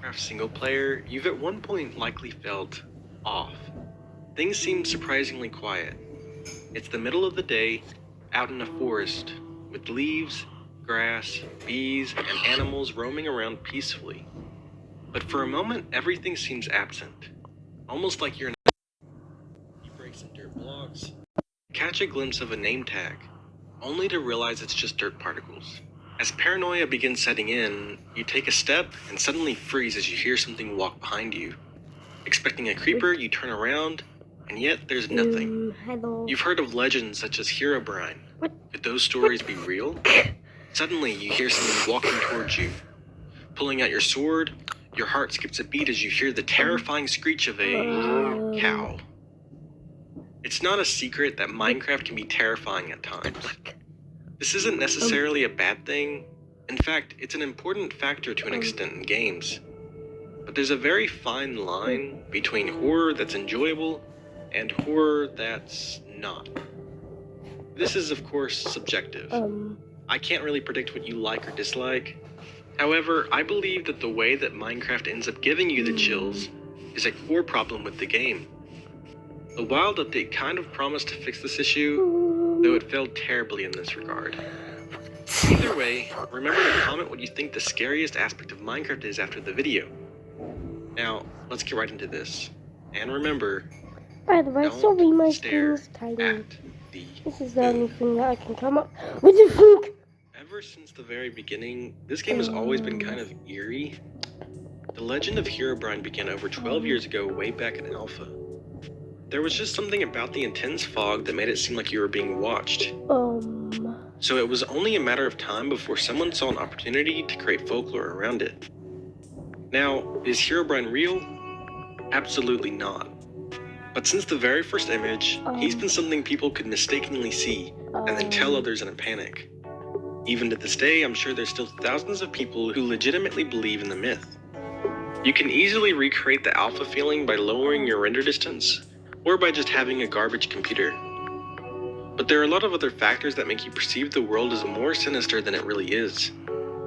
Minecraft single player, you've at one point likely felt off. Things seem surprisingly quiet. It's the middle of the day, out in a forest, with leaves, grass, bees, and animals roaming around peacefully. But for a moment, everything seems absent, almost like you're in a... You break some dirt blocks, catch a glimpse of a name tag, only to realize it's just dirt particles. As paranoia begins setting in, you take a step and suddenly freeze as you hear something walk behind you. Expecting a creeper, you turn around, and yet there's nothing. Hello. You've heard of legends such as Herobrine. What? Could those stories be real? Suddenly, you hear something walking towards you. Pulling out your sword, your heart skips a beat as you hear the terrifying screech of a cow. It's not a secret that Minecraft can be terrifying at times. This isn't necessarily a bad thing. In fact, it's an important factor to an extent in games. But there's a very fine line between horror that's enjoyable and horror that's not. This is, of course, subjective. I can't really predict what you like or dislike. However, I believe that the way that Minecraft ends up giving you the chills is a core problem with the game. The Wild update kind of promised to fix this issue, though it failed terribly in this regard. Either way, remember to comment what you think the scariest aspect of Minecraft is after the video. Now, let's get right into this. And remember, By the way, sorry, my screen is tiny. This is the only thing that I can come up with. The think? Ever since the very beginning, this game has always been kind of eerie. The legend of Herobrine began over 12 years ago, way back in Alpha. There was just something about the intense fog that made it seem like you were being watched. So it was only a matter of time before someone saw an opportunity to create folklore around it. Now, is Herobrine real? Absolutely not. But since the very first image, he's been something people could mistakenly see and then tell others in a panic. Even to this day, I'm sure there's still thousands of people who legitimately believe in the myth. You can easily recreate the alpha feeling by lowering your render distance, or by just having a garbage computer. But there are a lot of other factors that make you perceive the world as more sinister than it really is,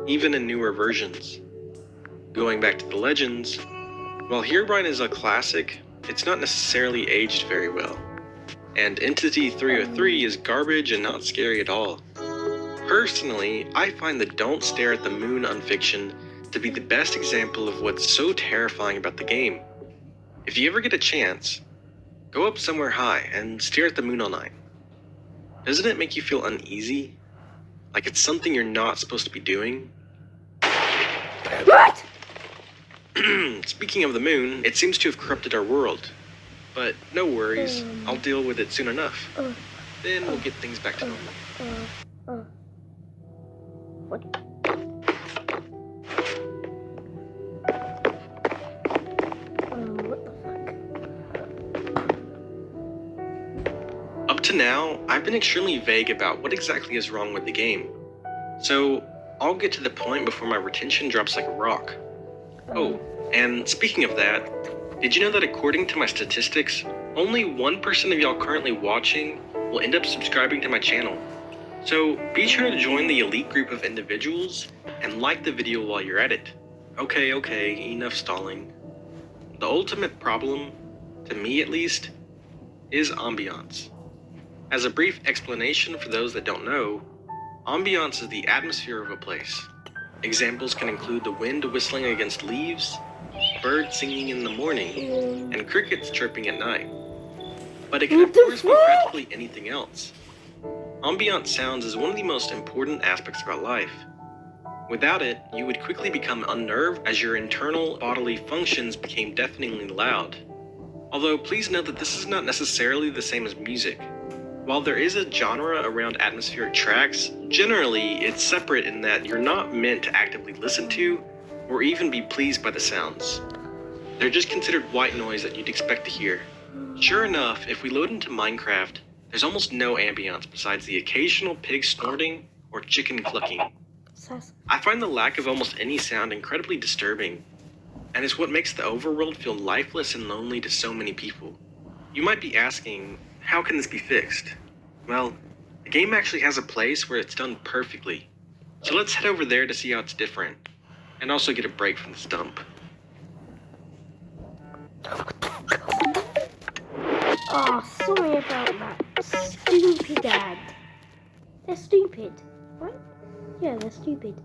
even in newer versions. Going back to the legends, while Herobrine is a classic, it's not necessarily aged very well. And Entity 303 is garbage and not scary at all. Personally, I find the Don't Stare at the Moon unfiction to be the best example of what's so terrifying about the game. If you ever get a chance, go up somewhere high and stare at the moon all night. Doesn't it make you feel uneasy? Like it's something you're not supposed to be doing? What? Speaking of the moon, it seems to have corrupted our world. But no worries, I'll deal with it soon enough. Then we'll get things back to normal. What? What the fuck? Up to now, I've been extremely vague about what exactly is wrong with the game. So, I'll get to the point before my retention drops like a rock. Oh, and speaking of that, did you know that according to my statistics, only 1% of y'all currently watching will end up subscribing to my channel? So be sure to join the elite group of individuals and like the video while you're at it. Okay, enough stalling. The ultimate problem, to me at least, is ambiance. As a brief explanation for those that don't know, ambiance is the atmosphere of a place. Examples can include the wind whistling against leaves, birds singing in the morning, and crickets chirping at night. But it can of course be practically anything else. Ambient sounds is one of the most important aspects about life. Without it, you would quickly become unnerved as your internal bodily functions became deafeningly loud. Although please note that this is not necessarily the same as music. While there is a genre around atmospheric tracks, generally it's separate in that you're not meant to actively listen to or even be pleased by the sounds. They're just considered white noise that you'd expect to hear. Sure enough, if we load into Minecraft, there's almost no ambience besides the occasional pig snorting or chicken clucking. I find the lack of almost any sound incredibly disturbing, and it's what makes the overworld feel lifeless and lonely to so many people. You might be asking, how can this be fixed? Well, the game actually has a place where it's done perfectly. So let's head over there to see how it's different, and also get a break from this dump. Oh, sorry about that. Stupid ad. They're stupid, right? Yeah, they're stupid.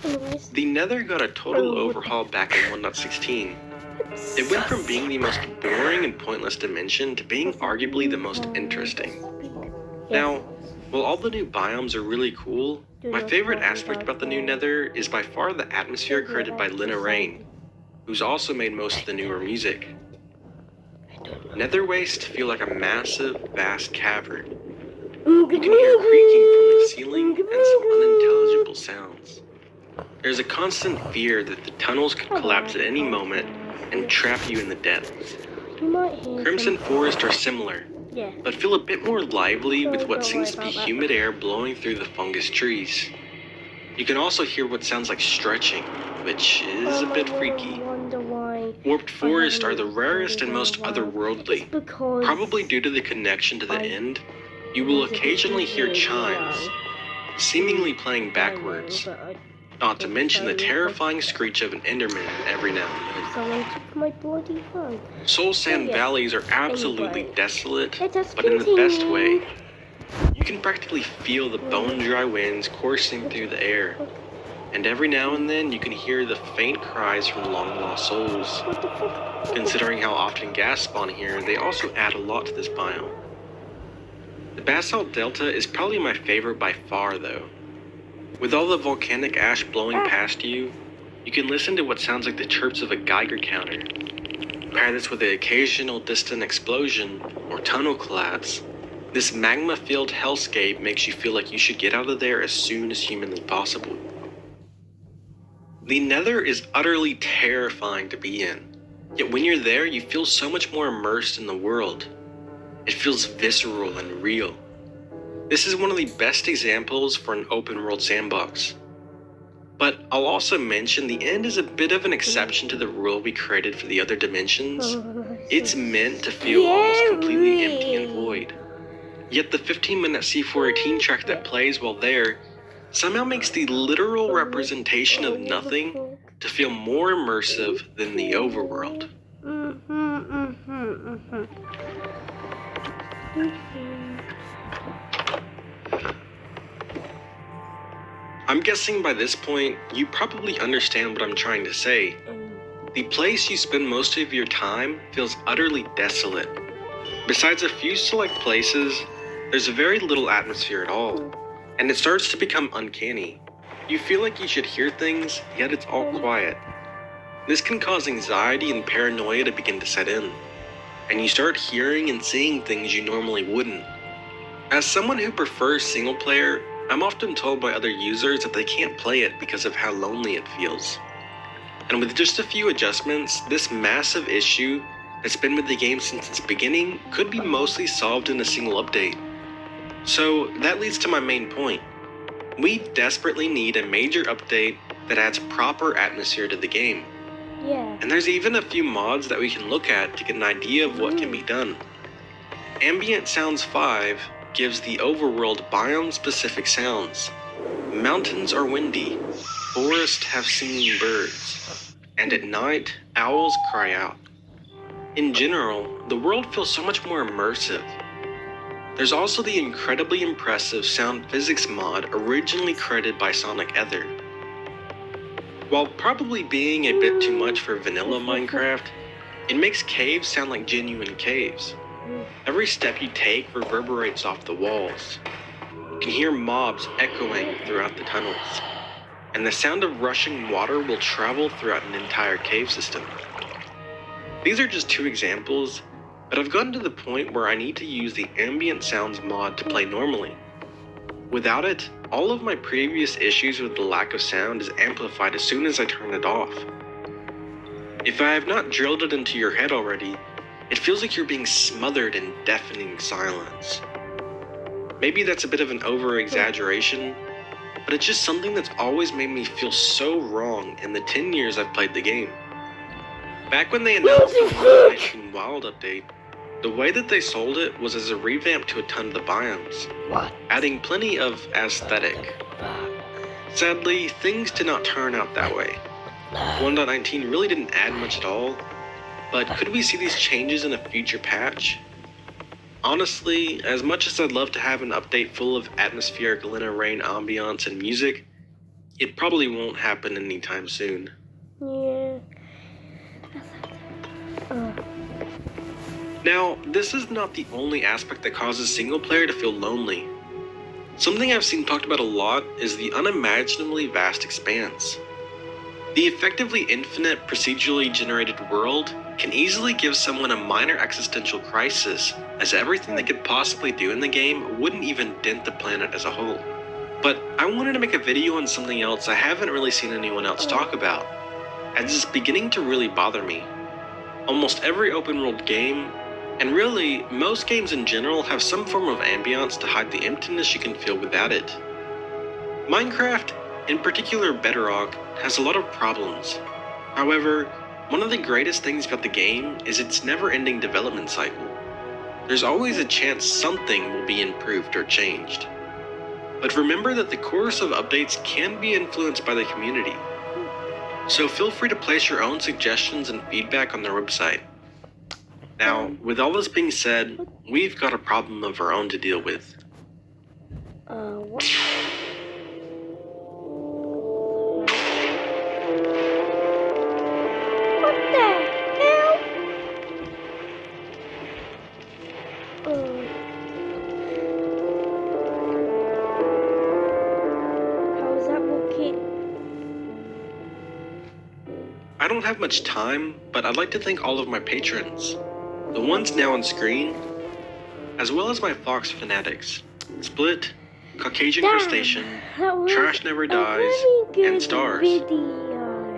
Anyways. The Nether got a total overhaul back in 1.16. It went from being the most boring and pointless dimension to being arguably the most interesting. Now, while all the new biomes are really cool, my favorite aspect about the new Nether is by far the atmosphere created by Lena Raine, who's also made most of the newer music. Nether wastes feel like a massive, vast cavern. You can hear creaking from the ceiling and some unintelligible sounds. There's a constant fear that the tunnels could collapse at any moment and trap you in the depths. Crimson Forest are similar, but feel a bit more lively with what seems to be humid air blowing through the fungus trees. You can also hear what sounds like stretching, which is a bit freaky. Warped Forest are the rarest and most otherworldly. Probably due to the connection to the end, you will occasionally hear chimes, seemingly playing backwards. Not to mention the terrifying screech of an Enderman every now and then. Someone took my bloody phone. Soul Sand Valleys are absolutely desolate, but in the best way. You can practically feel the bone-dry winds coursing through the air, and every now and then you can hear the faint cries from long-lost souls. Considering how often gas spawn here, they also add a lot to this biome. The Basalt Delta is probably my favorite by far, though. With all the volcanic ash blowing past you, you can listen to what sounds like the chirps of a Geiger counter. Pair this with the occasional distant explosion or tunnel collapse. This magma-filled hellscape makes you feel like you should get out of there as soon as humanly possible. The Nether is utterly terrifying to be in, yet when you're there, you feel so much more immersed in the world. It feels visceral and real. This is one of the best examples for an open-world sandbox. But I'll also mention the end is a bit of an exception to the rule we created for the other dimensions. It's meant to feel almost completely empty and void. Yet the 15-minute C418 track that plays while there somehow makes the literal representation of nothing to feel more immersive than the overworld. I'm guessing by this point, you probably understand what I'm trying to say. The place you spend most of your time feels utterly desolate. Besides a few select places, there's very little atmosphere at all, and it starts to become uncanny. You feel like you should hear things, yet it's all quiet. This can cause anxiety and paranoia to begin to set in, and you start hearing and seeing things you normally wouldn't. As someone who prefers single player, I'm often told by other users that they can't play it because of how lonely it feels. And with just a few adjustments, this massive issue that's been with the game since its beginning could be mostly solved in a single update. So that leads to my main point. We desperately need a major update that adds proper atmosphere to the game. And there's even a few mods that we can look at to get an idea of what can be done. Ambient Sounds 5 gives the overworld biome-specific sounds. Mountains are windy, forests have singing birds, and at night, owls cry out. In general, the world feels so much more immersive. There's also the incredibly impressive sound physics mod originally created by Sonic Ether. While probably being a bit too much for vanilla Minecraft, it makes caves sound like genuine caves. Every step you take reverberates off the walls. You can hear mobs echoing throughout the tunnels, and the sound of rushing water will travel throughout an entire cave system. These are just two examples, but I've gotten to the point where I need to use the Ambient Sounds mod to play normally. Without it, all of my previous issues with the lack of sound is amplified as soon as I turn it off. If I have not drilled it into your head already, it feels like you're being smothered in deafening silence. Maybe that's a bit of an over-exaggeration, but it's just something that's always made me feel so wrong in the 10 years I've played the game. Back when they announced the Night King Wild update, the way that they sold it was as a revamp to a ton of the biomes, adding plenty of aesthetic. Sadly, things did not turn out that way. 1.19 really didn't add much at all, but could we see these changes in a future patch? Honestly, as much as I'd love to have an update full of atmospheric Lena Rain ambiance and music, it probably won't happen anytime soon. Yeah. Now, this is not the only aspect that causes single player to feel lonely. Something I've seen talked about a lot is the unimaginably vast expanse. The effectively infinite procedurally generated world can easily give someone a minor existential crisis, as everything they could possibly do in the game wouldn't even dent the planet as a whole. But I wanted to make a video on something else I haven't really seen anyone else talk about, as it's beginning to really bother me. Almost every open world game, and really most games in general, have some form of ambiance to hide the emptiness you can feel without it. Minecraft, in particular Bedrock, has a lot of problems. However, one of the greatest things about the game is its never-ending development cycle. There's always a chance something will be improved or changed. But remember that the course of updates can be influenced by the community. So feel free to place your own suggestions and feedback on their website. Now, with all this being said, we've got a problem of our own to deal with. What? What the hell? How is that working? I don't have much time, but I'd like to thank all of my patrons. The ones now on screen, as well as my Fox fanatics, Split, Caucasian Crustacean, Trash Never Dies, and Stars.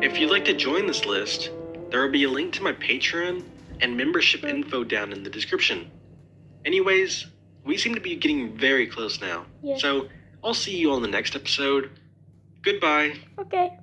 If you'd like to join this list, there will be a link to my Patreon and membership info down in the description. Anyways, we seem to be getting very close now, so I'll see you on the next episode. Goodbye. Okay.